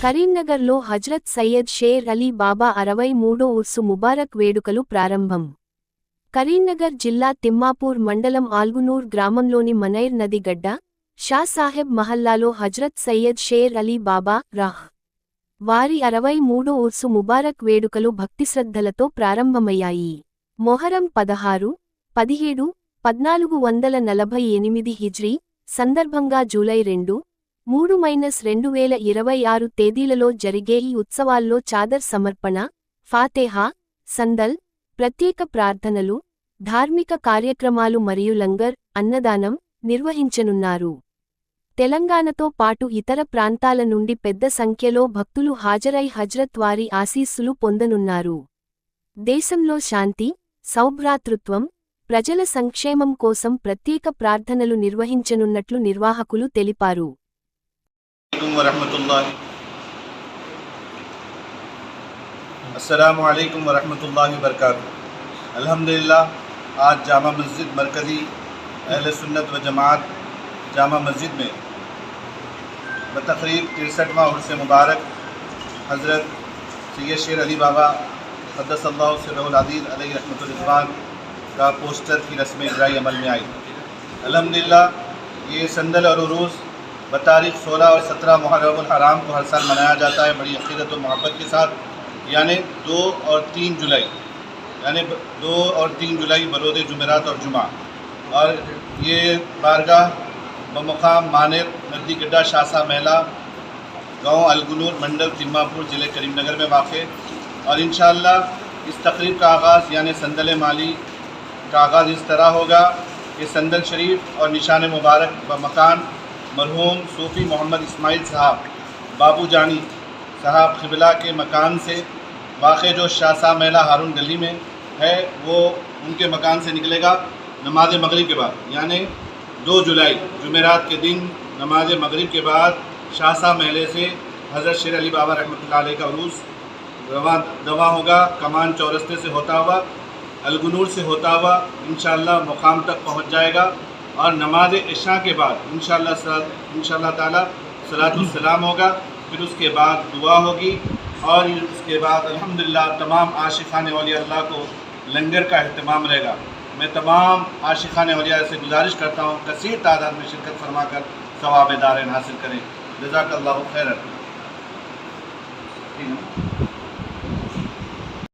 కరీంనగర్లో హజ్రత్ సయ్యద్ షేర్ అలీ బాబా 63 ఉర్సు ముబారక్ వేడుకలు ప్రారంభం. కరీంనగర్ జిల్లా తిమ్మాపూర్ మండలం ఆల్గునూర్ గ్రామంలోని మనైర్ నది గడ్డ, షా సాహెబ్ మహల్లాలో హజ్రత్ సయ్యద్ షేర్ అలీ బాబా వారి 63 ఉర్సు ముబారక్ వేడుకలు భక్తిశ్రద్ధలతో ప్రారంభమయ్యాయి. మొహరం 16, 17, 1448 హిజ్రీ సందర్భంగా జూలై 2, 3-2026 తేదీలలో జరిగే ఈ ఉత్సవాల్లో చాదర్ సమర్పణ, ఫాతేహా, సందల్, ప్రత్యేక ప్రార్థనలు, ధార్మిక కార్యక్రమాలు మరియు లంగర్, అన్నదానం నిర్వహించనున్నారు. తెలంగాణతో పాటు ఇతర ప్రాంతాల నుండి పెద్ద సంఖ్యలో భక్తులు హాజరై హజ్రత్ వారి ఆశీస్సులు పొందనున్నారు. దేశంలో శాంతి, సౌభ్రాతృత్వం, ప్రజల సంక్షేమం కోసం ప్రత్యేక ప్రార్థనలు నిర్వహించనున్నట్లు నిర్వాహకులు తెలిపారు. अस्सलामु अलैकुम वरहमतुल्लाहि वबरकातुहू। अल्हम्दुलिल्लाह आज जामा मस्जिद मरकज़ी अहले सुन्नत व जमात जामा मस्जिद में बतक़रीब 63वां उर्स मुबारक हज़रत सैयद शेर अली बाबा क़द्दसल्लाहु सिर्रहुल अज़ीज़ अलैहि रहमतुल रिज़वान का पोस्टर की रस्म इजराई अमल में आई। अल्हम्दुलिल्लाह ये संदल और उरूस बतारीख़ 16 और 17 मुहर्रमुल हराम को हर साल मनाया जाता है बड़ी अक़ीदत और मोहब्बत के साथ, यानी 2 और 3 जुलाई बरोज़ जुमेरात और जुमा। और ये बारगाह बमुकाम मानेर नदी गड्ढा शासा मेला गाँव अलगुनूर मंडल तिम्मापुर ज़िले करीमनगर में वाक़। और इंशाअल्लाह इस तक़रीब का आगाज़ यानी संदल माली का आगाज़ इस तरह होगा कि संदल शरीफ और निशान मुबारक व मकान मरहूम सूफ़ी मोहम्मद इस्माइल साहब बाबू जानी साहब क़िबला के मकान से वाक़े जो शासा मेला हारून गली में है, वो उनके मकान से निकलेगा नमाज मगरिब के बाद, यानी 2 जुलाई जुमेरात के दिन नमाज मगरिब के बाद शासा मेले से हज़रत शेर अली बाबा रहमतुल्लाह अलैह का उरूस रवा होगा। कमान चौरस्ते से होता हुआ अलगुनूर से होता हुआ इंशाअल्लाह मुकाम तक पहुँच जाएगा। और नमाज इशा के बाद इंशाअल्लाह ताला सलातुल सलाम होगा, फिर उसके बाद दुआ होगी और उसके बाद अल्हम्दुलिल्लाह तमाम आशिक़ान औलिया अल्लाह को लंगर का अहतमाम रहेगा। मैं तमाम आशिक़ान औलिया से गुजारिश करता हूँ कसीर तादाद में शिरकत फरमाकर सवाब दारैन हासिल करें। जज़ाकल्लाहु खैरन।